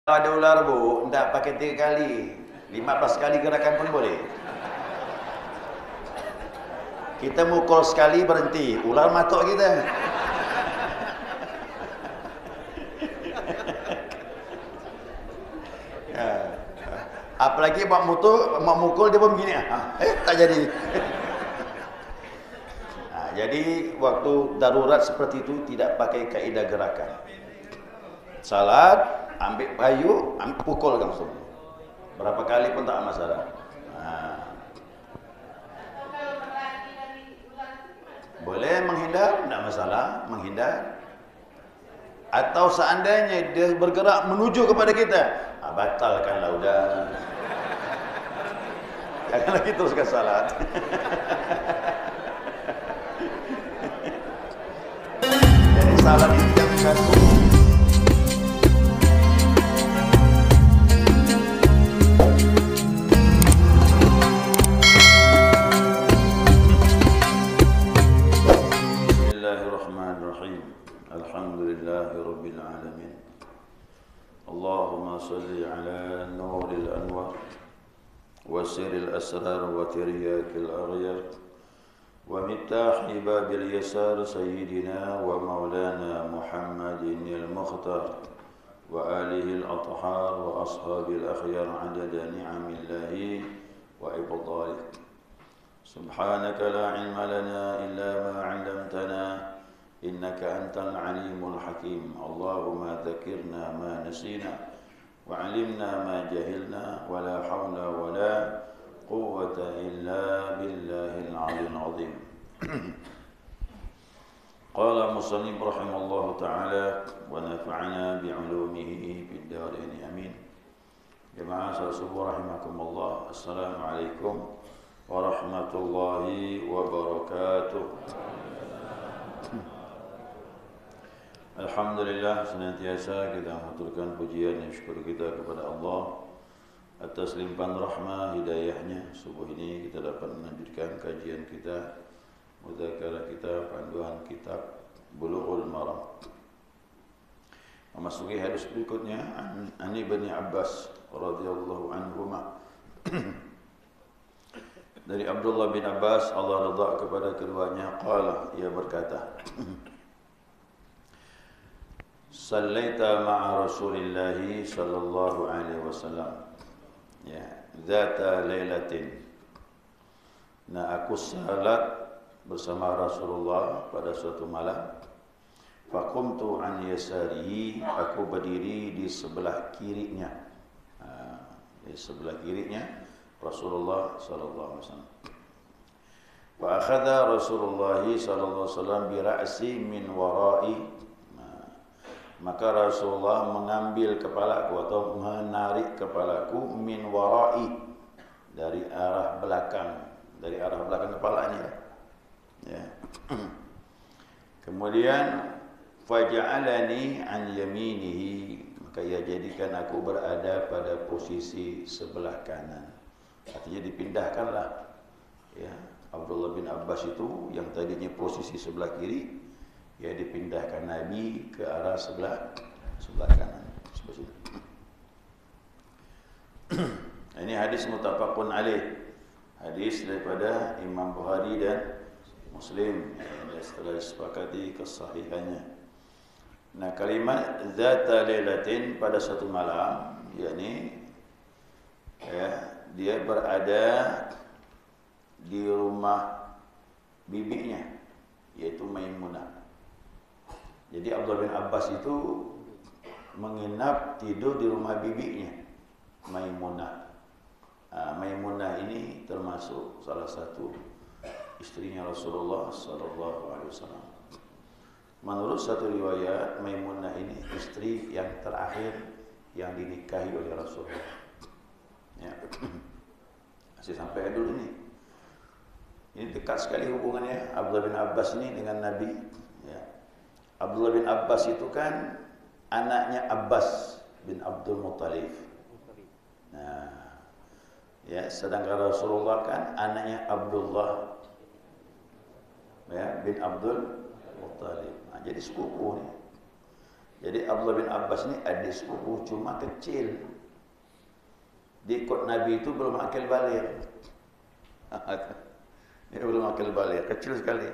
Kalau ada ular bu, tidak pakai 3 kali, 15 kali gerakan pun boleh. Kita mukul sekali berhenti, ular matuk kita. Apalagi mak mukul dia pun begini. Tak jadi. Jadi waktu darurat seperti itu tidak pakai kaidah gerakan. Salat, ambil kayu, pukul langsung. Berapa kali pun tak masalah. Boleh menghindar, tidak masalah, menghindar. Atau seandainya dia bergerak menuju kepada kita, batalkanlah udah. Jangan lagi teruskan salat. Jadi salat itu yang satu. Bismillahirrahmanirrahim. Alhamdulillahirabbil alamin. Allahumma shalli ala nuril anwar wa sirril asrar wa tiryakil aghyar wa mitahi babil yasar sayyidina wa maulana Muhammadin al-Mukhtar wa alihi al-athhar wa ashabil akhyar adada ni'amillahi wa ibadalih. Subhanaka la ilma lana illa ma 'allamtana innaka antal alimul hakim. Allahumma dzakirna ma nasina وعلمنا ما جهلنا ولا حول ولا قوة إلا بالله العلي العظيم. قال المصنف رحمه الله تعالى ونفعنا بعلومه في الدارين آمين. جماعة الصبح رحمكم الله. السلام عليكم ورحمة الله وبركاته. Alhamdulillah, senantiasa kita mengaturkan pujian dan syukur kita kepada Allah atas limpahan rahmah hidayahnya. Subuh ini kita dapat melanjutkan kajian kita, mudzakarah kita, panduan kitab Bulughul Maram. Memasuki hadis berikutnya, an Ibnu Abbas radhiyallahu anhuma. Dari Abdullah bin Abbas, Allah redha kepada keduanya, qala, ia berkata, Sallaita ma'a Rasulillahi sallallahu alaihi wasallam. Ya, zata lailatin. Aku salat bersama Rasulullah pada suatu malam. Faqumtu an yasarihi, aku berdiri di sebelah kirinya. Di sebelah kirinya Rasulullah sallallahu alaihi wasallam. Wa akhadha Rasulullah sallallahu alaihi wasallam bi ra'si min wara'i. Maka Rasulullah mengambil kepalaku atau menarik kepalaku min wara'i, dari arah belakang, kepalanya. Ya. Kemudian faja'alani an yaminihi, maka ia jadikan aku berada pada posisi sebelah kanan. Artinya dipindahkanlah. Ya, Abdullah bin Abbas itu yang tadinya posisi sebelah kiri, ya dipindahkan Nabi ke arah sebelah kanan. Ini hadis muttafaqun alaih. Hadis daripada Imam Bukhari dan Muslim, yang setelah disepakati kesahihannya. Nah, kalimat zata lailatin, pada satu malam, yakni dia berada di rumah bibinya, yaitu Maimunah. Jadi Abdullah bin Abbas itu menginap tidur di rumah bibinya, Maimunah. Maimunah ini termasuk salah satu istrinya Rasulullah sallallahu alaihi wasallam. Menurut satu riwayat, Maimunah ini istri yang terakhir yang dinikahi oleh Rasulullah. Ya. Masih sampai dulu ini. Ini dekat sekali hubungannya Abdullah bin Abbas ini dengan Nabi. Ya. Abdullah bin Abbas itu kan anaknya Abbas bin Abdul Muttalib. Nah, ya, sedangkan Rasulullah kan anaknya Abdullah, ya, bin Abdul Muttalib. Nah, jadi sepupu nih. Jadi Abdullah bin Abbas ini adik sepupu cuma kecil. Diikut Nabi itu belum akil balik. Dia belum akil balik, kecil sekali.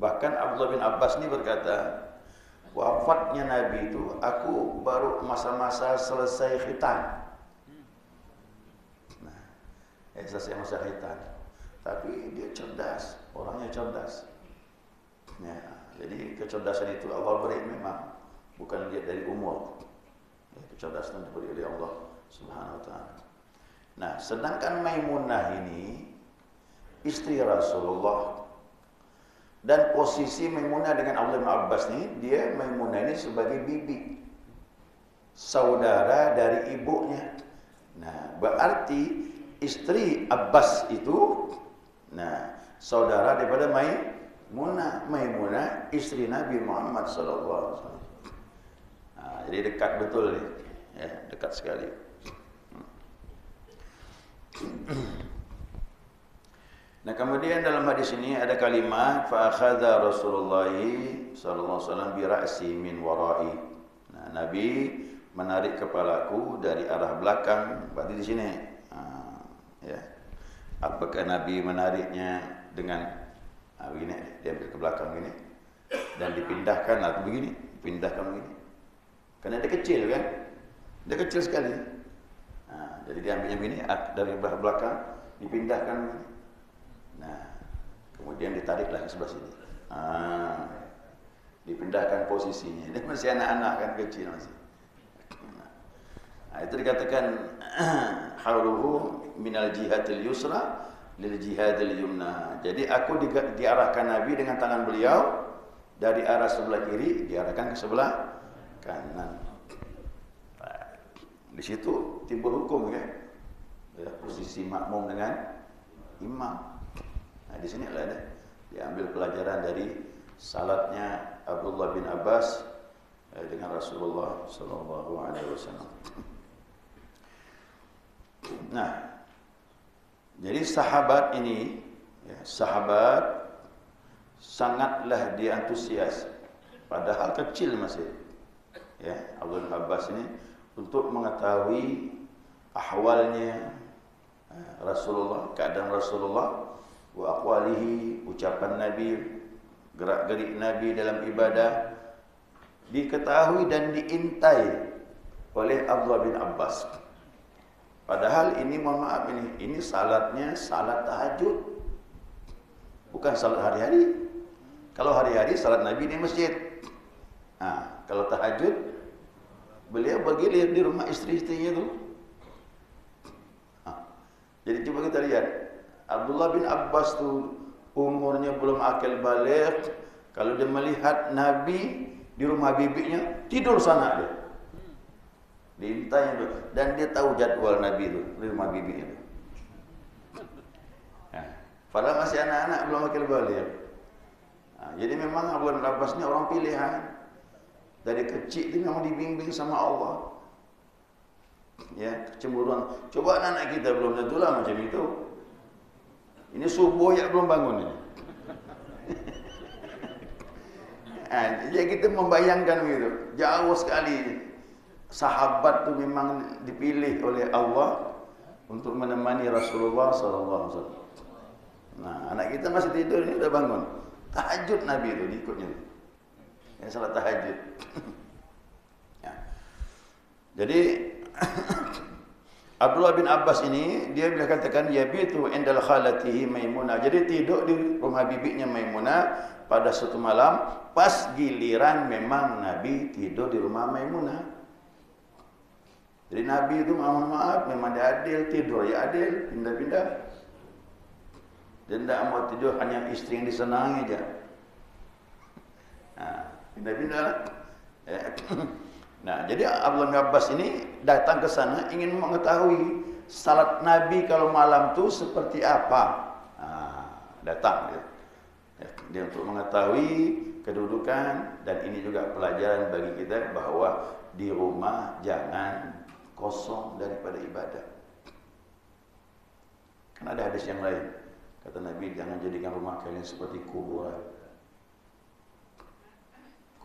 Bahkan Abdullah bin Abbas ini berkata, wafatnya Nabi itu aku baru masa-masa selesai khitan. Nah, selesai masa khitan. Tapi dia cerdas, orangnya cerdas. Ya, jadi kecerdasan itu Allah beri memang, bukan lihat dari umur. Ya, kecerdasan diberi oleh Allah Subhanahu wa taala. Nah, sedangkan Maimunah ini istri Rasulullah, dan posisi Maimunah dengan Abdullah bin Abbas ini, dia Maimunah ini sebagai bibi, saudara dari ibunya. Nah, berarti istri Abbas itu, nah, saudara daripada Maimunah istri Nabi Muhammad SAW. Nah, jadi dekat betul nih, ya, dekat sekali. Nah, kemudian dalam hadis ini ada kalimat fa akhadha Rasulullah sallallahu alaihi wasallam bi ra'si min wara'i. Nah, Nabi menarik kepalaku dari arah belakang. Berarti di sini ya. Apakah Nabi menariknya dengan begini, dia ambil ke belakang begini dan dipindahkan atau begini, dipindahkan begini. Karena dia kecil kan? Dia kecil sekali. Nah, jadi dia ambilnya begini dari belakang dipindahkan begini. Nah, kemudian ditariklah ke sebelah sini. Dipindahkan posisinya. Dia masih anak-anak kan, kecil masih. Nah, itu dikatakan hauluhu minal jihadil yusra lil jihadil yumna. Jadi aku diarahkan Nabi dengan tangan beliau dari arah sebelah kiri diarahkan ke sebelah kanan. Nah, di situ timbul hukum ya. Ya, posisi makmum dengan imam. Nah, di sini ada diambil pelajaran dari salatnya Abdullah bin Abbas dengan Rasulullah sallallahu alaihi wasallam. Nah, jadi sahabat ini, ya, sahabat sangatlah diantusias, padahal kecil masih, ya, Abdullah bin Abbas ini untuk mengetahui ahwalnya Rasulullah, keadaan Rasulullah, wa aqwalihi, ucapan Nabi, gerak-gerik Nabi dalam ibadah, diketahui dan diintai oleh Abdullah bin Abbas. Padahal ini, mohon maaf, ini salatnya salat tahajud, bukan salat hari-hari. Kalau hari-hari salat Nabi di masjid. Nah, kalau tahajud beliau bergilir di rumah istri-istrinya itu. Jadi coba kita lihat, Abdullah bin Abbas tu umurnya belum akil balik, kalau dia melihat Nabi di rumah bibinya, tidur sana dia. Diintai itu, dan dia tahu jadwal Nabi itu di rumah bibinya itu. Nah, padahal masih anak-anak belum akil balik. Nah, jadi memang Abdullah bin Abbas ini orang pilihan. Dari kecil dia memang dibimbing sama Allah. Ya, kecemburuan. Coba anak kita belum tentulah macam itu. Ini subuh ya belum bangun ini. Nah, jadi kita membayangkan begitu. Jauh sekali. Sahabat itu memang dipilih oleh Allah untuk menemani Rasulullah SAW. Nah, anak kita masih tidur ini udah bangun. Tahajud Nabi itu diikutnya. Yang salat tahajud. Ya. Jadi Abdullah bin Abbas ini dia bila katakan yabitu indal khalatihi Maimunah. Jadi tidur di rumah bibinya Maimunah pada suatu malam, pas giliran memang Nabi tidur di rumah Maimunah. Jadi Nabi itu mohon maaf memang dia adil, tidur ya adil, pindah-pindah. Dia tidak mau tidur hanya istri yang disenangi aja. Nah, pindah-pindah. Ya. Nah, jadi Abdullah bin Abbas ini datang ke sana ingin mengetahui salat Nabi kalau malam tu seperti apa. Nah, datang dia. Dia untuk mengetahui kedudukan, dan ini juga pelajaran bagi kita bahawa di rumah jangan kosong daripada ibadah. Kan ada hadis yang lain. Kata Nabi, jangan jadikan rumah kalian seperti kuburan.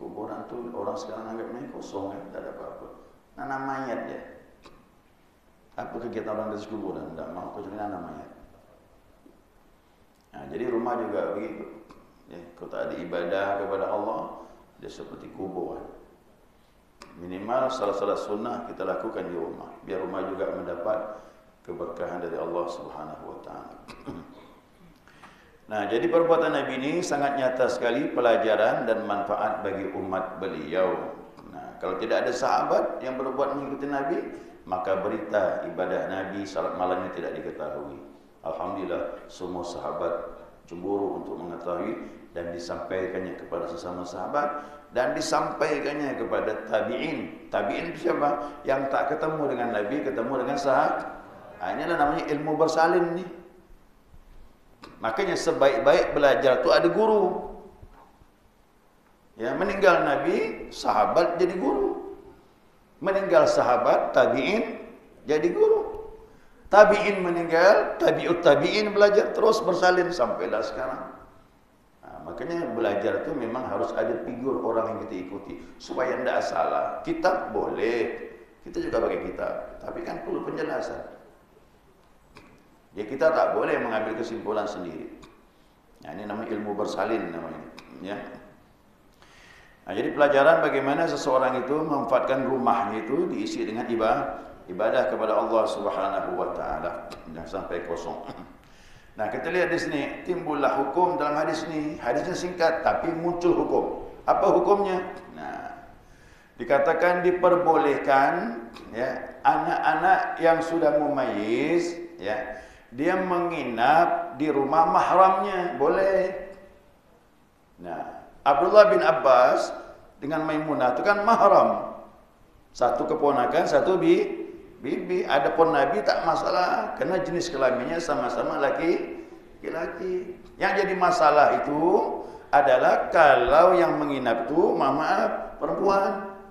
Kuburan tu orang sekarang anggapnya kosong kan, tak ada apa-apa. Nanam mayat je. Apa kegiatan orang di kuburan? Tak mau kecuali nanam mayat. Nah, jadi rumah juga begitu. Ya, kalau tak ada ibadah kepada Allah, dia seperti kubur. Minimal salat-salat sunnah kita lakukan di rumah, biar rumah juga mendapat keberkahan dari Allah Subhanahu wa taala. Nah, jadi perbuatan Nabi ini sangat nyata sekali pelajaran dan manfaat bagi umat beliau. Nah, kalau tidak ada sahabat yang berbuat mengikuti Nabi, maka berita ibadah Nabi salat malamnya tidak diketahui. Alhamdulillah, semua sahabat cemburu untuk mengetahui dan disampaikannya kepada sesama sahabat dan disampaikannya kepada tabi'in. Tabi'in itu siapa? Yang tak ketemu dengan Nabi, ketemu dengan sahabat. Inilah namanya ilmu bersalin ni. Makanya sebaik-baik belajar tu ada guru. Ya, meninggal Nabi, sahabat jadi guru. Meninggal sahabat, tabi'in jadi guru. Tabi'in meninggal, tabi'ut tabi'in belajar terus bersalin sampailah sekarang. Nah, makanya belajar itu memang harus ada figur orang yang kita ikuti supaya tidak salah. Kitab boleh, kita juga pakai kitab, tapi kan perlu penjelasan. Ya, kita tak boleh mengambil kesimpulan sendiri. Nah, ini namanya ilmu bersalin namanya. Ya. Nah, jadi pelajaran bagaimana seseorang itu memanfaatkan rumahnya itu diisi dengan ibadah kepada Allah Subhanahu wa taala. Jangan sampai kosong. Nah, kita lihat di sini timbullah hukum dalam hadis ini. Hadisnya singkat tapi muncul hukum. Apa hukumnya? Nah, dikatakan diperbolehkan ya anak-anak yang sudah mumayyiz ya dia menginap di rumah mahramnya, boleh. Nah, Abdullah bin Abbas dengan Maimunah itu kan mahram. Satu keponakan, satu bibi. Adapun Nabi tak masalah, karena jenis kelaminnya sama-sama laki-laki. Yang jadi masalah itu adalah kalau yang menginap itu, maaf, perempuan.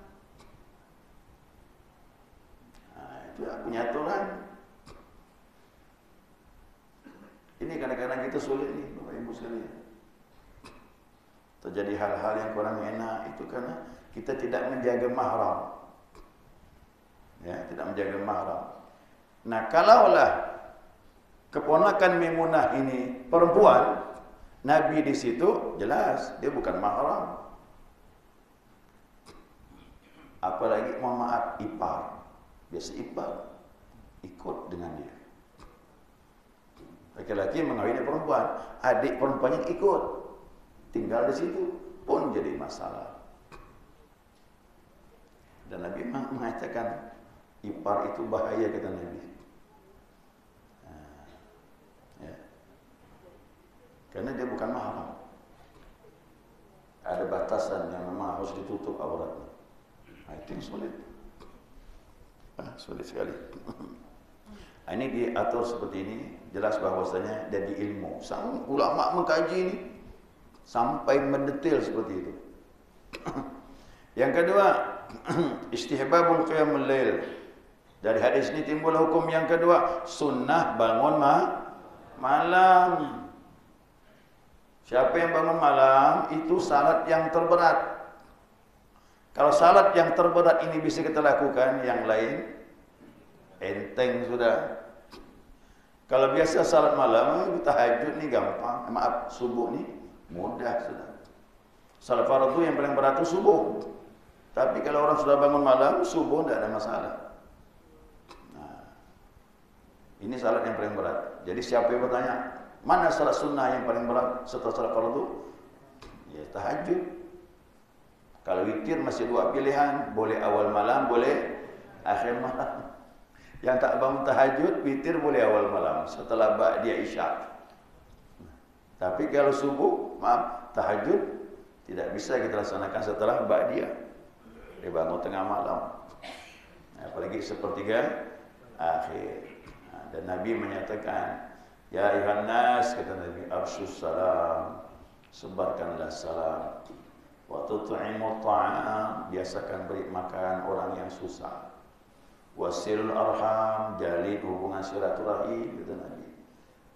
Nah, itu punya aturan. Ini kadang-kadang kita sulit nih, Bapak Ibu sekalian. Terjadi hal-hal yang kurang enak itu karena kita tidak menjaga mahram. Ya, tidak menjaga mahram. Nah, kalaulah keponakan Maimunah ini perempuan, Nabi di situ jelas dia bukan mahram. Apalagi mohon maaf ipar. Biasa ipar ikut dengan dia. Laki-laki mengawini perempuan, adik perempuannya ikut, tinggal di situ pun jadi masalah. Dan Nabi mengatakan ipar itu bahaya, kata Nabi. Nah, ya. Karena dia bukan mahram. Ada batasan yang memang harus ditutup auratnya. Nah, itu yang sulit. Sulit sekali. Ini diatur seperti ini, jelas bahwasanya jadi ilmu. Sang ulama mengkaji ini sampai mendetail seperti itu. Yang kedua, istihbabul qiyamul lail. Dari hadis ini timbul hukum yang kedua, sunnah bangun malam. Siapa yang bangun malam itu salat yang terberat. Kalau salat yang terberat ini bisa kita lakukan, yang lain enteng sudah. Kalau biasa salat malam, tahajud ni gampang. Maaf, subuh ni mudah sudah. Salat fardu yang paling berat itu subuh. Tapi kalau orang sudah bangun malam, subuh tidak ada masalah. Nah, ini salat yang paling berat. Jadi siapa yang bertanya, mana salat sunnah yang paling berat setelah salat fardu? Ya, tahajud. Kalau witir masih dua pilihan, boleh awal malam, boleh akhir malam. Yang tak bangun tahajud, witir boleh awal malam setelah ba'da isya. Tapi kalau subuh, maaf, tahajud tidak bisa kita laksanakan setelah ba'da. Dia bangun tengah malam. Apalagi sepertiga akhir. Dan Nabi menyatakan, ya ayuhan nas, kata Nabi, afshus salam, sebarkanlah salam. Wa tut'imu ta'am, biasakan beri makan orang yang susah. Wasilul arham, jalin hubungan silaturahim, kata Nabi.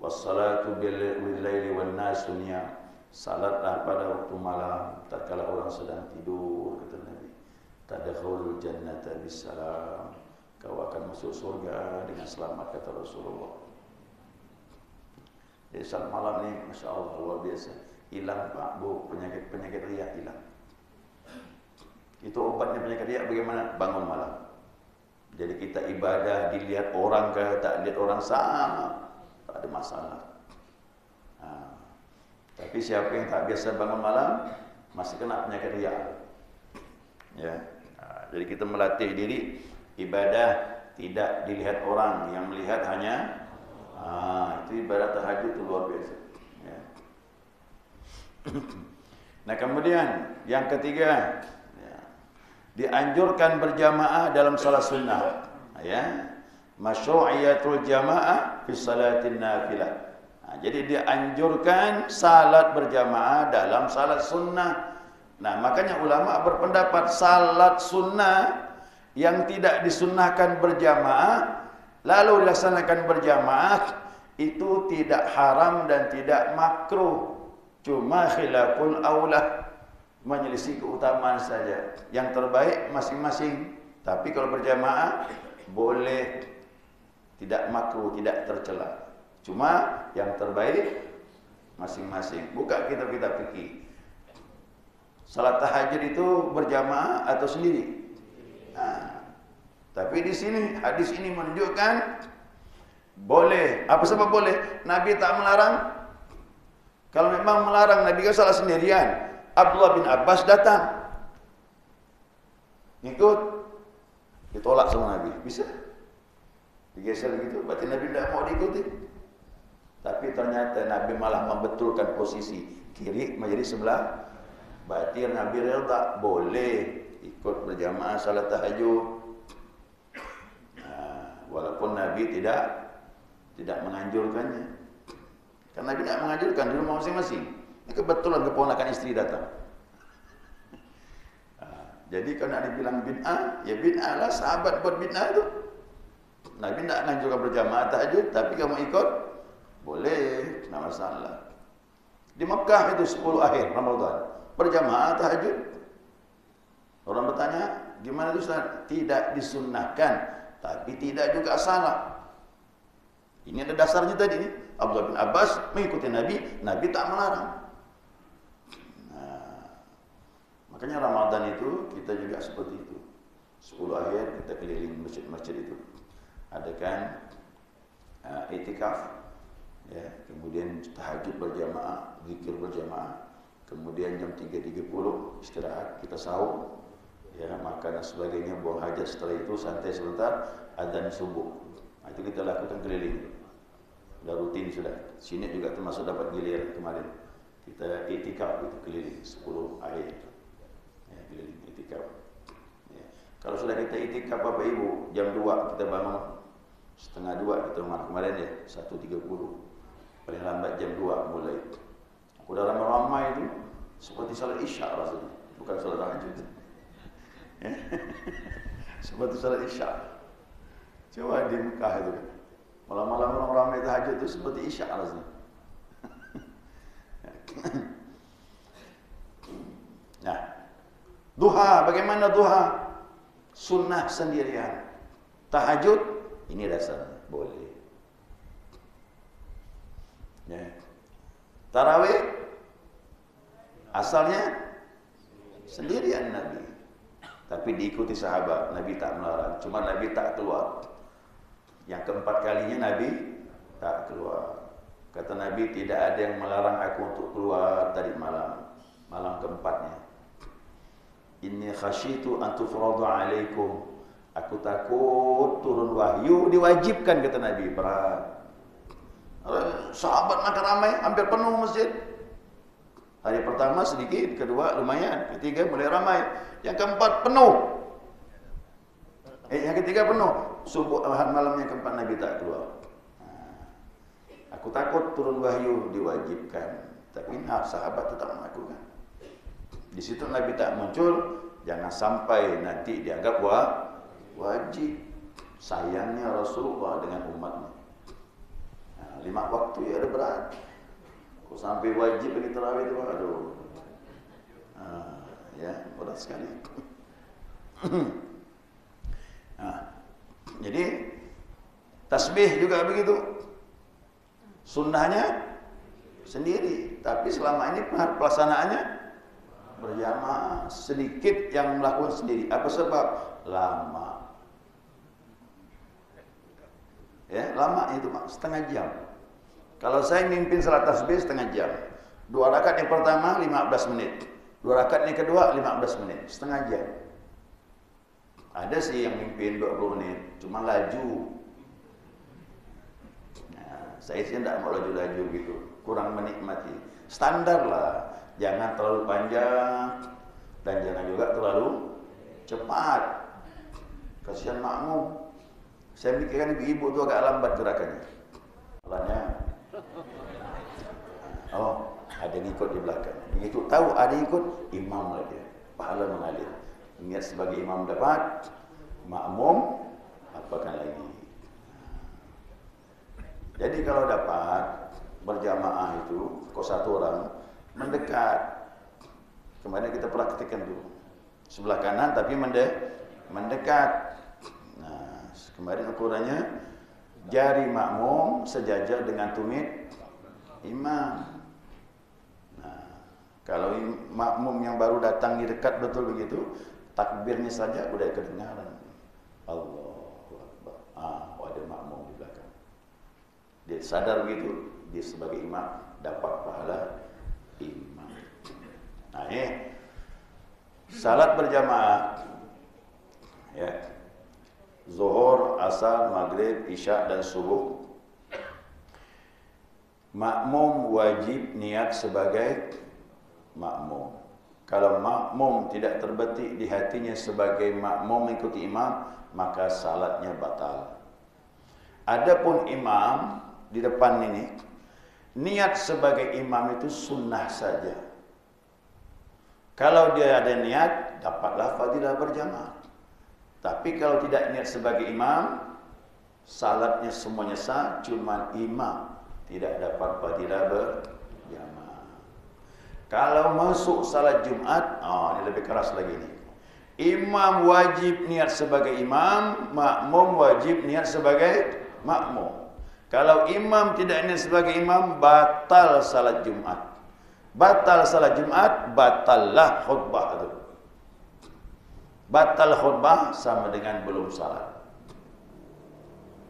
Wassalatu bil laili wan nas niyam, Salatlah pada waktu malam tatkala orang sedang tidur, kata Nabi. Tadkhulul jannata bisalam. Kau akan masuk surga dengan selamat, kata Rasulullah. Jadi salat malam ni Masya Allah luar biasa. Hilang Pak Bu, penyakit riak hilang. Itu obatnya penyakit riak bagaimana? Bangun malam. Jadi kita ibadah dilihat orang ke tak lihat orang sama, tak ada masalah. Tapi siapa yang tak biasa bangun malam masih kena penyakit riak. Ya. Jadi kita melatih diri ibadah tidak dilihat orang, yang melihat hanya itu ibadah tahajud itu luar biasa. Ya. Nah kemudian yang ketiga, ya, dianjurkan berjamaah dalam salat sunnah. Ya, masyru'iyatul jamaah fi salatin nafilah. Jadi dianjurkan salat berjamaah dalam salat sunnah. Nah makanya ulama berpendapat salat sunnah yang tidak disunnahkan berjamaah lalu dilaksanakan berjamaah itu tidak haram dan tidak makruh, cuma khilaful aula, menyelisih keutamaan saja. Yang terbaik masing-masing. Tapi kalau berjamaah boleh, tidak makruh, tidak tercela. Cuma yang terbaik masing-masing. Buka kitab-kitab fikih. Salat tahajud itu berjamaah atau sendiri? Tapi di sini hadis ini menunjukkan boleh. Apa sebab boleh? Nabi tak melarang. Kalau memang melarang, Nabi kan salat sendirian. Abdullah bin Abbas datang, ikut, ditolak sama Nabi. Bisa? Digeser begitu, berarti Nabi tidak mau diikuti. Tapi ternyata Nabi malah membetulkan posisi kiri menjadi sebelah. Berarti Nabi rela, boleh ikut berjamaah salat tahajud. Walaupun Nabi tidak menganjurkannya. Karena Nabi tidak menganjurkan di rumah masing-masing. Ini kebetulan keponakan istri datang. Jadi kalau nak dibilang bid'ah, ya bid'ah lah, sahabat buat bid'ah itu. Nabi tidak menganjurkan berjamaah tahajud, tapi kamu ikut, boleh, tidak masalah. Di Mekah itu 10 akhir Ramadan berjamaah tahajud. Orang bertanya, gimana itu Ustaz? Tidak disunnahkan, tapi tidak juga salah. Ini ada dasarnya tadi nih. Abdullah bin Abbas mengikuti Nabi, Nabi tak melarang. Makanya Ramadan itu kita juga seperti itu. 10 akhir kita keliling masjid-masjid itu. Adakan itikaf, ya, kemudian tahajud berjamaah, zikir berjamaah, kemudian jam 3.30 istirahat, kita sahur, ya, makan dan sebagainya, buang hajat. Setelah itu santai sebentar, adzan subuh. Nah, itu kita lakukan keliling. Sudah rutin sudah. Sini juga termasuk dapat gilir kemarin. Kita itikaf itu keliling 10 akhir. Ya, keliling itikaf. Ya. Kalau sudah kita itikaf Bapak Ibu, jam 2 kita bangun, setengah 2 kita rumah kemarin ya, 1.30. Paling lambat jam 2 mulai. Aku udah ramai-ramai itu seperti salat isya rasanya, bukan salat tahajud. Ya. Seperti salat isya. Coba di Mekah itu kan. Malam-malam orang ramai tahajud itu seperti isya rasanya. Nah, duha, bagaimana duha? Sunnah sendirian. Tahajud, ini dasarnya, boleh. Ya. Tarawih, asalnya sendirian Nabi. Tapi diikuti sahabat, Nabi tak melarang. Cuma Nabi tak keluar. Yang keempat kalinya Nabi tak keluar. Kata Nabi, tidak ada yang melarang aku untuk keluar tadi malam. Malam keempatnya. Inni khasyitu an tufradu alaikum. Aku takut turun wahyu diwajibkan, kata Nabi. Berat. Sahabat makan ramai, hampir penuh masjid. Hari pertama sedikit, kedua lumayan, ketiga mulai ramai, yang keempat penuh. Yang ketiga penuh. Subuh malam yang keempat Nabi tak keluar. Aku takut turun wahyu diwajibkan. Tapi sahabat tetap melakukan. Di situ Nabi tak muncul, jangan sampai nanti dianggap wajib. Sayangnya Rasulullah dengan umatnya. 5 waktu ya ada berat. Kok sampai wajib bagi tarawih itu, aduh. Ya, berat sekali. Jadi tasbih juga begitu. Sunnahnya sendiri, tapi selama ini pelaksanaannya berjamaah. Sedikit yang melakukan sendiri. Apa sebab? Lama. Ya, lama itu setengah jam. Kalau saya mimpin salat tasbih setengah jam. 2 rakaat yang pertama 15 menit. 2 rakaat yang kedua 15 menit, setengah jam. Ada sih yang mimpin 20 menit, cuma laju. Nah, saya sih tidak mau laju-laju gitu, kurang menikmati. Standar lah, jangan terlalu panjang dan jangan juga terlalu cepat. Kasihan makmum. Saya mikirkan ibu-ibu itu agak lambat gerakannya. Alanya, oh, ada yang ikut di belakang. Begitu tahu ada yang ikut, imam lah dia. Pahala mengalir. Niat sebagai imam dapat, makmum apakan lagi. Jadi kalau dapat berjamaah itu, kok satu orang mendekat. Kemarin kita praktikkan dulu. Sebelah kanan tapi mendekat. Nah, kemarin ukurannya jari makmum sejajar dengan tumit imam. Nah, kalau makmum yang baru datang di dekat betul begitu, takbirnya saja udah kedengaran. Allahu Akbar. Ada makmum di belakang. Dia sadar begitu, dia sebagai imam dapat pahala imam. Nah, salat berjamaah, ya, zuhur, asar, maghrib, isya dan subuh. Makmum wajib niat sebagai makmum. Kalau makmum tidak terbetik di hatinya sebagai makmum mengikuti imam, maka salatnya batal. Adapun imam di depan ini, niat sebagai imam itu sunnah saja. Kalau dia ada niat, dapatlah fadilah berjamaah. Tapi kalau tidak niat sebagai imam, salatnya semuanya sah, cuma imam tidak dapat fadilah berjamaah. Kalau masuk salat Jumat, ini lebih keras lagi nih. Imam wajib niat sebagai imam, makmum wajib niat sebagai makmum. Kalau imam tidak niat sebagai imam, batal salat Jumat. Batal salat Jumat, batallah khutbah itu. Batal khutbah sama dengan belum salat.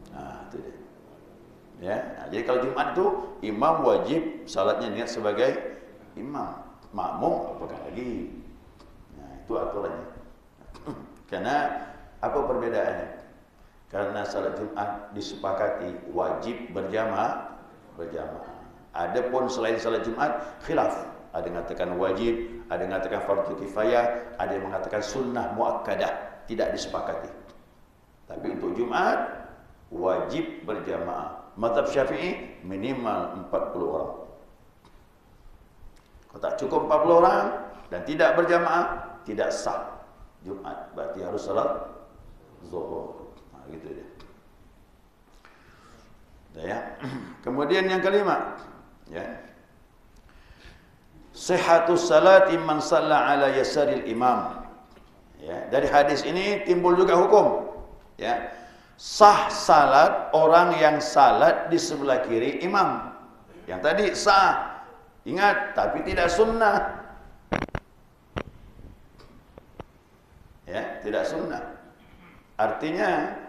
Nah, itu dia. Ya, nah, jadi kalau Jumat itu imam wajib salatnya niat sebagai imam, makmum apakah lagi. Nah, itu aturannya. Karena apa perbedaannya? Karena salat Jumat disepakati wajib berjamaah. Adapun selain salat Jumat khilaf. Ada yang mengatakan wajib, ada yang mengatakan fardu kifayah, ada yang mengatakan sunnah muakkadah, tidak disepakati. Tapi untuk Jumat wajib berjamaah. Mazhab Syafi'i minimal 40 orang. Kalau tak cukup 40 orang dan tidak berjamaah, tidak sah Jumat. Berarti harus salat zuhur. Gitu dia. Ya. Kemudian yang kelima, ya. Sihhatus salati man shalla ala yasaril imam. Ya, dari hadis ini timbul juga hukum, ya. Sah salat orang yang salat di sebelah kiri imam. Yang tadi sah, ingat, tapi tidak sunnah. Ya, tidak sunnah. Artinya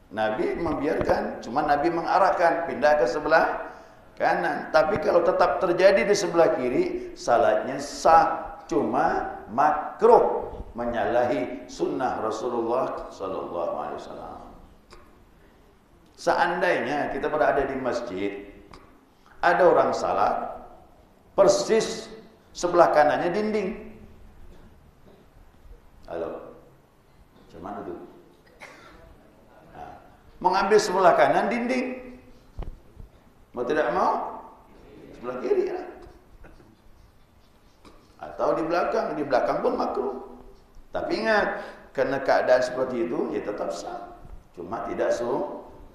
Nabi membiarkan, cuma Nabi mengarahkan pindah ke sebelah kanan. Tapi kalau tetap terjadi di sebelah kiri, salatnya sah, cuma makruh menyalahi sunnah Rasulullah sallallahu alaihi wasallam. Seandainya kita berada di masjid, ada orang salat, persis sebelah kanannya dinding. Halo, macam mana tuh? Mengambil sebelah kanan dinding, mau tidak mau sebelah kiri ya. Atau di belakang pun makruh. Tapi ingat, karena keadaan seperti itu ya tetap sah, cuma tidak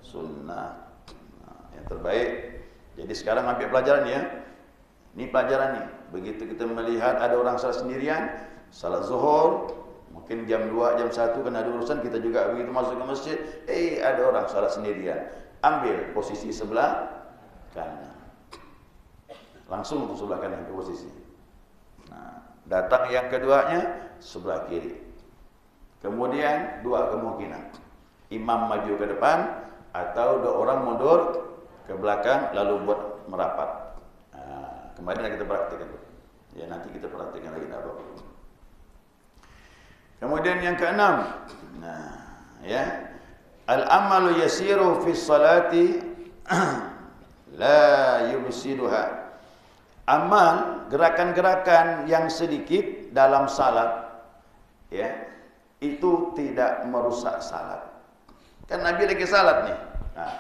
sunnah. Nah, yang terbaik. Jadi sekarang ambil pelajaran ya. Ini pelajaran nih. Begitu kita melihat ada orang salat sendirian, salat zuhur, mungkin jam 2, jam 1 kena ada urusan, kita juga begitu masuk ke masjid, ada orang salat sendirian. Ambil posisi sebelah kanan. Langsung ke sebelah kanan ke posisi. Nah, datang yang keduanya sebelah kiri. Kemudian dua kemungkinan. Imam maju ke depan atau dua orang mundur ke belakang lalu buat merapat. Nah, kemarin kita praktikkan. Ya, nanti kita praktikkan lagi apa. Kemudian yang keenam. Nah, ya. Al-amalu yasiru fi salati la yufsiduha. Amal, gerakan-gerakan yang sedikit dalam salat, ya, itu tidak merusak salat. Kan Nabi lagi salat nih. Nah,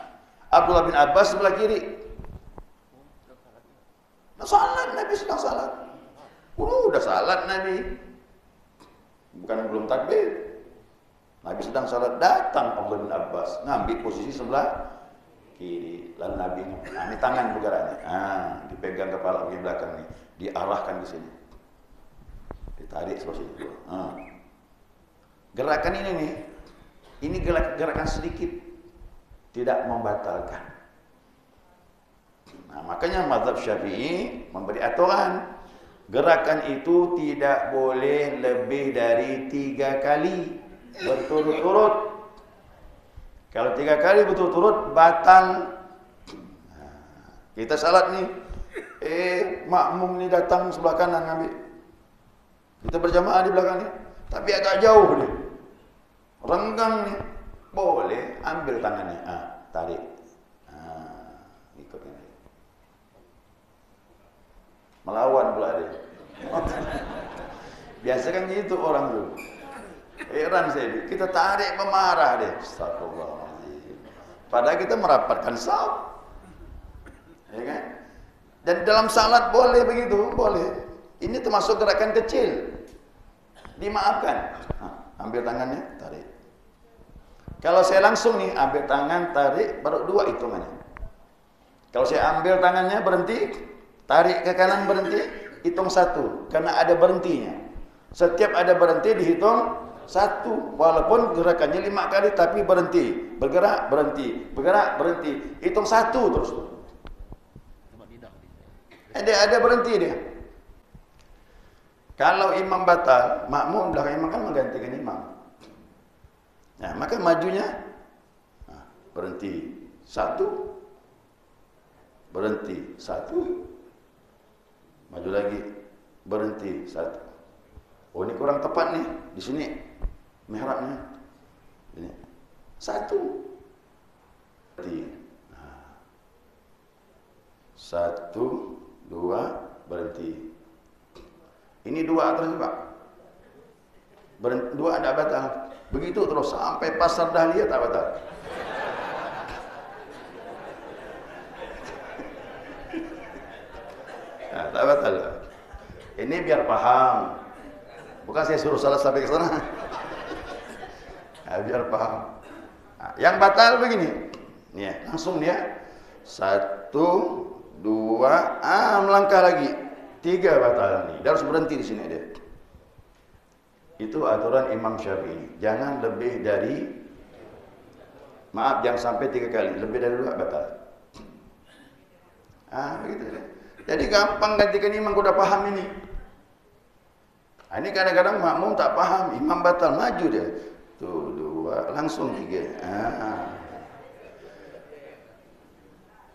Abdullah bin Abbas sebelah kiri. Nah, salat, Nabi sedang salat. Udah salat Nabi. Bukan belum takbir. Nabi sedang salat, datang Abdullah bin Abbas, ngambil posisi sebelah kiri. Lalu Nabi ini tangan bergeraknya. Dipegang kepala di belakang nih, diarahkan ke sini. Ditarik seperti itu. Gerakan ini nih, ini gerakan sedikit, tidak membatalkan. Nah, makanya mazhab Syafi'i memberi aturan, gerakan itu tidak boleh lebih dari 3 kali berturut-turut. Kalau 3 kali berturut-turut batal. Nah, kita salat nih, makmum ni datang sebelah kanan ambil. Kita berjamaah di belakang ni, tapi agak jauh dia. Renggang nih, boleh ambil tangannya, tarik. Ikut ini. Melawan pula dia. Biasa kan gitu orang tu. Heran saya, kita tarik memarah dia. Astagfirullahaladzim. Padahal kita merapatkan saf. Ya kan? Dan dalam salat boleh begitu, boleh. Ini termasuk gerakan kecil. Dimaafkan. Ambil tangannya, tarik. Kalau saya langsung nih, ambil tangan, tarik, baru 2 hitungannya. Kalau saya ambil tangannya, berhenti, tarik ke kanan, berhenti, hitung 1. Karena ada berhentinya. Setiap ada berhenti, dihitung 1. Walaupun gerakannya 5 kali, tapi berhenti. Bergerak, berhenti. Bergerak, berhenti. Hitung 1 terus. Ada berhenti dia. Kalau imam batal, makmum belakang imam kan menggantikan imam. Nah, maka majunya berhenti 1, berhenti 1, maju lagi, berhenti 1. Oh, ini kurang tepat nih di sini mihrabnya. Ini 1, berhenti. 1, 2, berhenti. Ini 2 terus Pak. 2 ada batal. Begitu terus sampai pasar Dahlia tak batal. Nah, tak batal. Ini biar paham. Bukan saya suruh salat sampai ke sana. Nah, biar paham. Nah, yang batal begini. Nih, langsung dia 1, 2, melangkah lagi. 3 batal nih. Dia harus berhenti di sini dia. Itu aturan Imam Syafi'i. Jangan lebih dari, maaf, jangan sampai 3 kali. Lebih dari 2 batal. Begitu deh. Jadi gampang gantikan imam, udah paham ini. Ini kadang-kadang makmum tak paham, imam batal, maju dia. Tuh 2, langsung 3.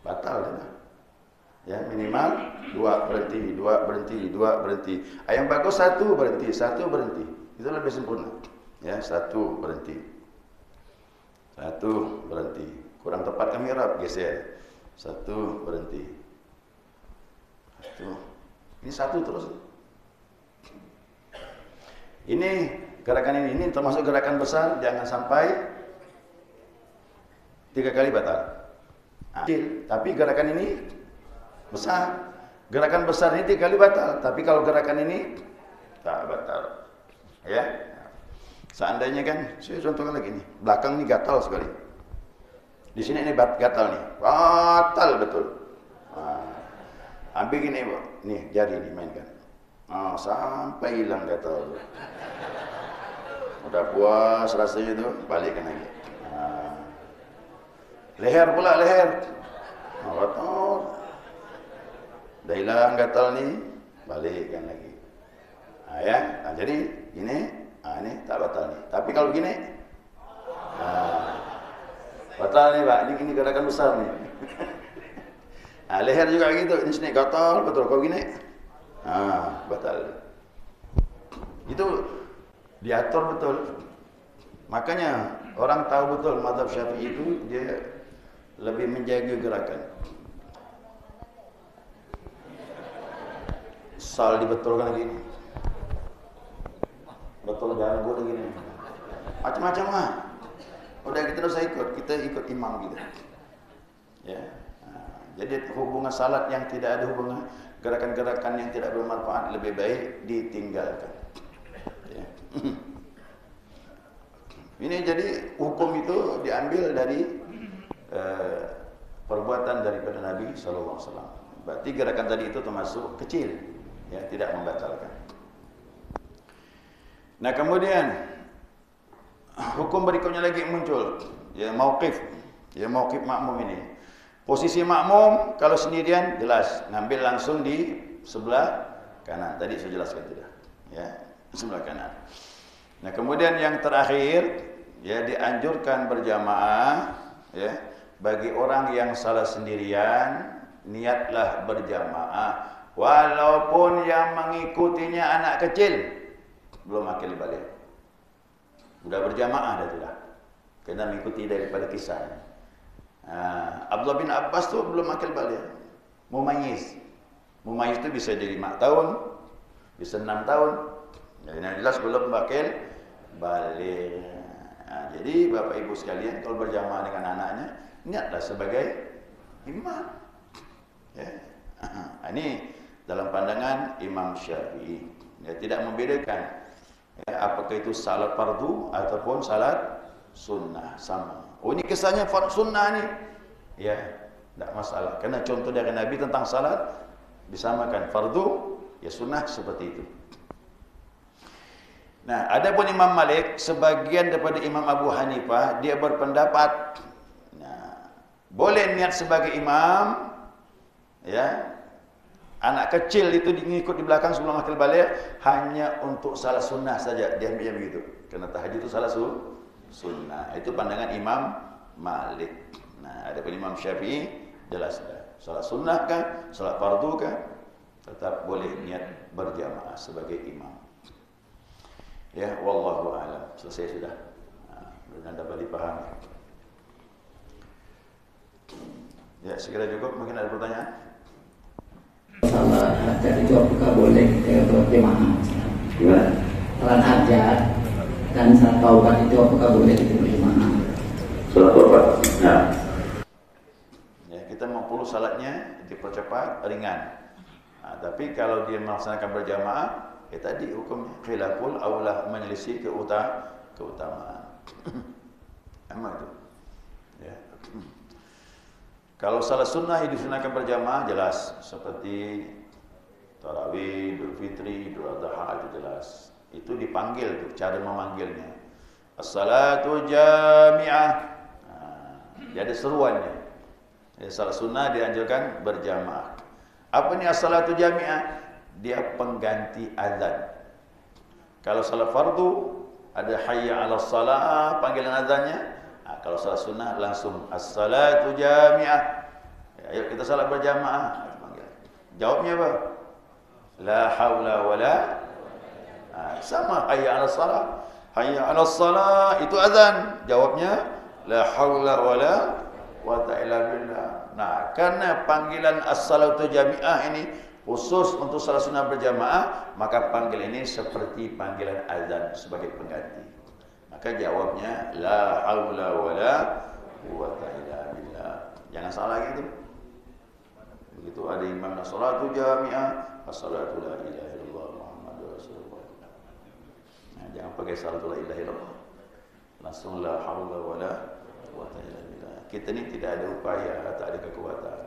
Batal dia. Ya, minimal 2 berhenti, 2 berhenti, 2 berhenti. Yang bagus 1 berhenti, 1 berhenti. Itu lebih sempurna. Ya, 1 berhenti. 1 berhenti. Kurang tepat ke mihrab, geser. 1 berhenti. 1. Ini 1 terus. Ini gerakan ini termasuk gerakan besar, jangan sampai 3 kali batal. Tapi gerakan ini besar. Gerakan besar ini 3 kali batal, tapi kalau gerakan ini tak batal. Ya. Seandainya kan, saya contohkan lagi nih, belakang ini gatal sekali. Di sini ini gatal nih. Batal betul. Ambil gini, Pak. Nih, jari ni mainkan. Sampai hilang gatal tu. Udah puas rasanya tu, balikkan lagi. Leher pula, leher. Gatal. Dah hilang gatal ni, balikkan lagi. Ya. Jadi ini, ini tak batal ni. Tapi kalau gini, batal ni, Pak. Ini gerakan besar ni. Leher juga gitu. Ini sini gatal betul. Kalau gini, batal. Itu diatur betul. Makanya orang tahu betul mazhab Syafi'i itu dia lebih menjaga gerakan. Sal dibetulkan lagi. Betul ganggu lagi ni. Macam-macam lah. Udah kita tak usah ikut. Kita ikut imam kita. Ya. Jadi hubungan salat yang tidak ada hubungan, gerakan-gerakan yang tidak bermanfaat lebih baik ditinggalkan. Ya. Ini jadi hukum itu diambil dari perbuatan daripada Nabi SAW. Berarti gerakan tadi itu termasuk kecil, ya, tidak membatalkan. Nah kemudian hukum berikutnya lagi muncul, ya mauqif, makmum ini. Posisi makmum kalau sendirian jelas ngambil langsung di sebelah kanan. Tadi saya jelaskan tidak, ya sebelah kanan. Nah kemudian yang terakhir, ya dianjurkan berjamaah, ya bagi orang yang salat sendirian niatlah berjamaah walaupun yang mengikutinya anak kecil belum akil balik. Sudah berjamaah dah sudah. Kena mengikuti daripada kisahnya. Abdullah bin Abbas tu belum akil balik. Mumayyiz. Mumayyiz tu bisa jadi 5 tahun, bisa 6 tahun. Jadi yang jelas belum akil balik. Jadi Bapak Ibu sekalian kalau berjamaah dengan anaknya niatlah sebagai imam. Ya. Ini dalam pandangan Imam Syafi'i. Ya, tidak membedakan. Ya, apakah itu salat fardu ataupun salat sunnah sama. Oh ini kesannya fardu sunnah ni. Ya, tidak masalah. Karena contoh dari Nabi tentang salat disamakan fardu, ya sunnah seperti itu. Nah, adapun Imam Malik, sebagian daripada Imam Abu Hanifah, dia berpendapat, boleh niat sebagai imam, ya. Anak kecil itu mengikut di belakang sebelum akil balik hanya untuk salat sunnah saja. Dia ambil begitu. Kerana tahajud itu salat sunnah. Itu pandangan Imam Malik. Nah, adapun Imam Syafi'i jelas dah. Salat sunnah kan, salat fardu kan, tetap boleh niat berjamaah sebagai imam. Ya, wallahu a'lam. Selesai sudah. Mudah-mudahan dapat dipahami. Ya, segera cukup. Mungkin ada pertanyaan? Salat hajat itu apakah boleh berjamaah? Gimana? Salat hajat dan salat taubat itu apakah boleh berjamaah? Salat taubat. Nah. Ya, kita mau perlu salatnya dipercepat, ringan. Tapi kalau dia melaksanakan berjamaah, ya tadi hukumnya khilaful aula, menyelisih keutamaan. Emang itu. Ya. Kalau salat sunnah yang disunahkan berjamaah jelas, seperti tarawih, Idul Fitri, Idul Adha itu jelas. Itu dipanggil tuh, cara memanggilnya. As-salatu jami'ah. Dia ada seruannya. Ya, salat sunnah dianjurkan berjamaah. Apa ni as-salatu jami'ah? Dia pengganti azan. Kalau salat fardu ada hayya 'alas shalah, panggilan azannya. Kalau salat sunnah langsung as-salatu jami'ah. Ya, ayo kita salat berjamaah. Jawabnya apa? La haula wala. Sama hayya 'alas shalah. Hayya 'alas shalah itu azan. Jawabnya la haula wala quwwata illa billah. Nah, karena panggilan as-salatu jami'ah ini khusus untuk salat sunnah berjamaah, maka panggil ini seperti panggilan azan sebagai pengganti. Maka jawabnya la haula wala quwwata illa billah. Jangan salah gitu. Begitu ada imam salatu jami'ah, as-salatu la ilaha illallah Muhammadur Rasulullah. Nah, jangan pakai salatu la ilaha illallah. Langsung la haula wala quwwata illa billah. Kita ni tidak ada upaya, tak ada kekuatan.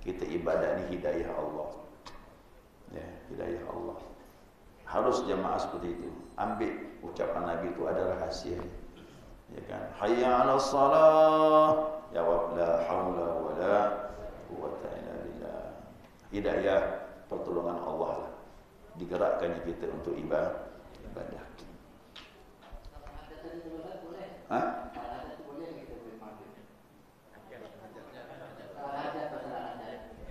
Kita ibadat ni hidayah Allah. Ya, hidayah Allah. Harus jamaah seperti itu. Ambil ucapan Nabi itu ada rahasia. Ya kan? Hayya 'alas shalah. Jawab la haula wala quwwata illa billah. Hidayah pertolongan Allah lah. Digerakkannya kita untuk ibadah. Hah?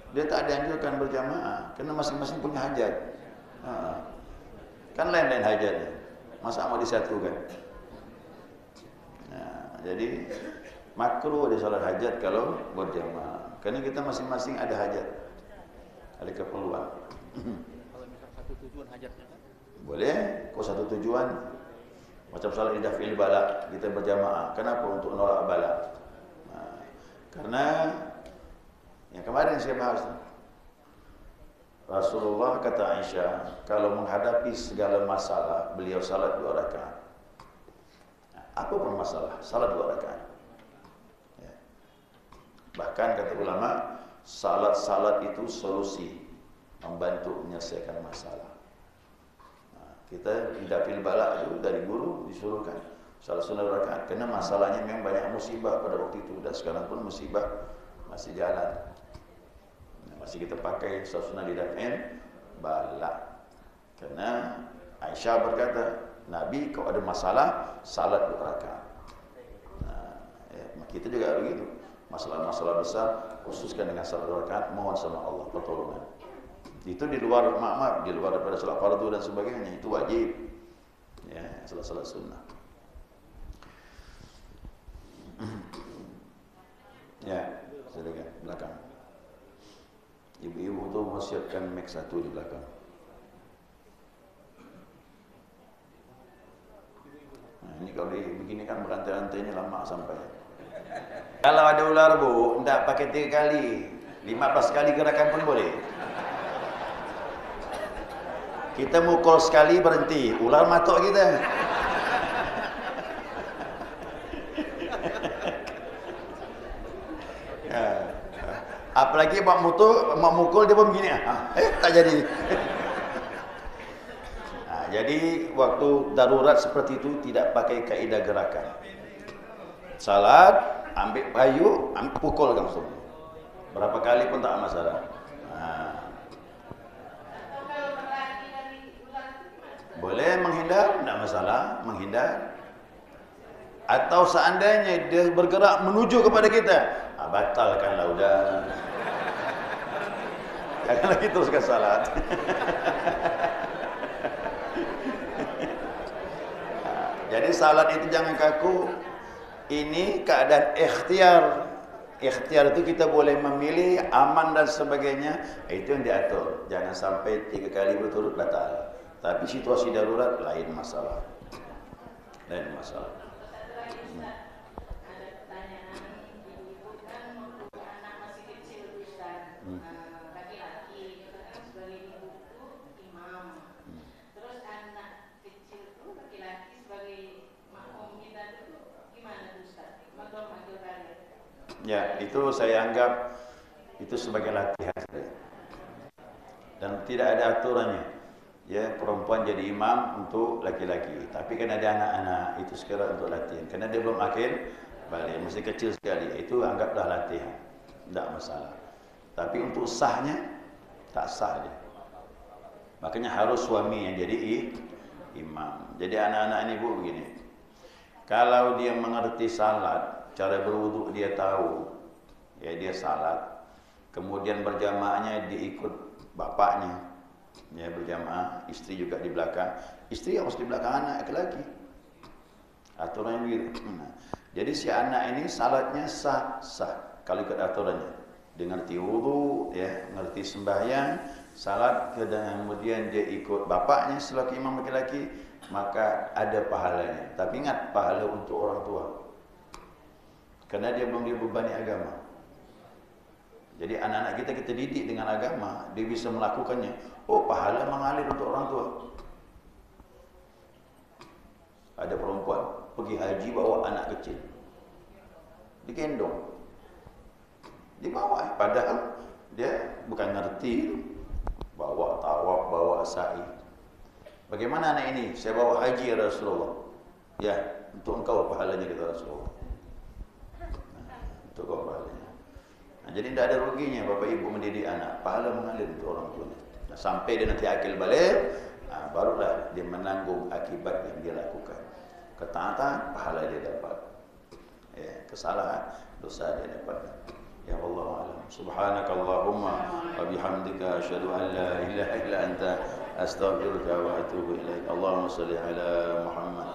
Dia tak ada anjurkan berjamaah kerana masing-masing punya hajat. Kan lain-lain hajatnya. Masa mau disatukan? Nah, jadi makruh ada salat hajat kalau berjamaah. Kerana kita masing-masing ada hajat. Ada keperluan. Kalau misal satu tujuan hajatnya kan? Boleh, kau satu tujuan. Macam salat idafil balak, kita berjamaah. Kenapa? Untuk nolak balak. Karena yang kemarin saya bahas, Rasulullah kata Aisyah, kalau menghadapi segala masalah, beliau salat 2 rakaat. Apa pun masalah, salat 2 rakaat. Ya. Bahkan kata ulama, salat itu solusi, membantu menyelesaikan masalah. Kita idafil balak itu dari guru disuruhkan salat sunnah 2 rakaat. Kerana masalahnya memang banyak musibah pada waktu itu, dan sekarang pun musibah masih jalan. Masih kita pakai salat sunnah didafil balak. Kerana Aisyah berkata, Nabi kalau ada masalah salat 2 rakaat. Kita juga begitu. Masalah-masalah besar khususkan dengan salat 2 rakaat, mohon sama Allah pertolongan. Itu di luar maaf, di luar daripada salat fardu dan sebagainya, itu wajib. Ya, salat-salat sunnah. Ya, silakan belakang. Ibu-ibu tu mau siapkan mic 1 di belakang. Nah, ini kalau begini kan berantai-rantainya lama sampai. Kalau ada ular bu, tidak pakai 3 kali, 15 kali gerakan pun boleh. Kita mukul sekali berhenti, ular matok kita. Apalagi mak mukul dia pun begini. Tak jadi. Jadi waktu darurat seperti itu tidak pakai kaidah gerakan. Salat, ambil payu, pukul langsung. Berapa kali pun tak masalah. Boleh menghindar, tidak masalah, menghindar. Atau seandainya dia bergerak menuju kepada kita, batalkanlah udah. Jangan lagi teruskan salat. Jadi salat itu jangan kaku. Ini keadaan ikhtiar. Ikhtiar itu kita boleh memilih aman dan sebagainya. Itu yang diatur. Jangan sampai 3 kali berturut batal. Tapi situasi darurat lain masalah. Lain masalah. Ada pertanyaan, ibu-ibu kan anak masih kecil, Ustaz. Laki-laki, kan sebagai ibu itu imam. Terus anak kecil itu laki-laki sebagai makmum kita itu gimana, Ustaz? Makmum kalian? Ya, itu saya anggap itu sebagai latihan saja. Dan tidak ada aturannya. Ya, perempuan jadi imam untuk laki-laki. Tapi kan ada anak-anak, itu sekiranya untuk latihan. Kerana dia belum akil balik, masih kecil sekali. Itu anggaplah latihan, tidak masalah. Tapi untuk sahnya, tak sah dia. Makanya harus suami yang jadi imam. Jadi anak-anak ini bu begini. Kalau dia mengerti salat, cara berwuduk dia tahu, ya dia salat. Kemudian berjamaahnya dia ikut bapaknya. Ya berjamaah, istri juga di belakang. Istri harus di belakang anak laki-laki. Aturannya begitu. Jadi si anak ini salatnya sah kalau ikut aturannya. Dia ngerti wudu, ya, ngerti sembahyang, salat, dan kemudian dia ikut bapaknya selaku imam laki-laki, maka ada pahalanya. Tapi ingat, pahala untuk orang tua. Karena dia belum dibebani agama. Jadi anak-anak kita didik dengan agama, dia bisa melakukannya. Oh, pahala mengalir untuk orang tua. Ada perempuan pergi haji bawa anak kecil, digendong, dibawa. Padahal dia bukan ngerti, bawa tawaf bawa sa'i. Bagaimana anak ini? Saya bawa haji ya Rasulullah. Ya, untuk engkau pahalanya kata Rasulullah. Untuk engkau pahalanya. Nah, jadi tidak ada ruginya Bapak Ibu mendidik anak. Pahala mengalir untuk orang tua. Nah, sampai dia nanti akil balik, barulah dia menanggung akibat yang dia lakukan. Ketaatan, pahala dia dapat. Ya, kesalahan, dosa dia dapat. Ya Allah alam. Subhanakallahumma wa bihamdika asyhadu an la ilaha illa anta astaghfiruka wa atubu ilaik. Allahumma shalli ala Muhammad.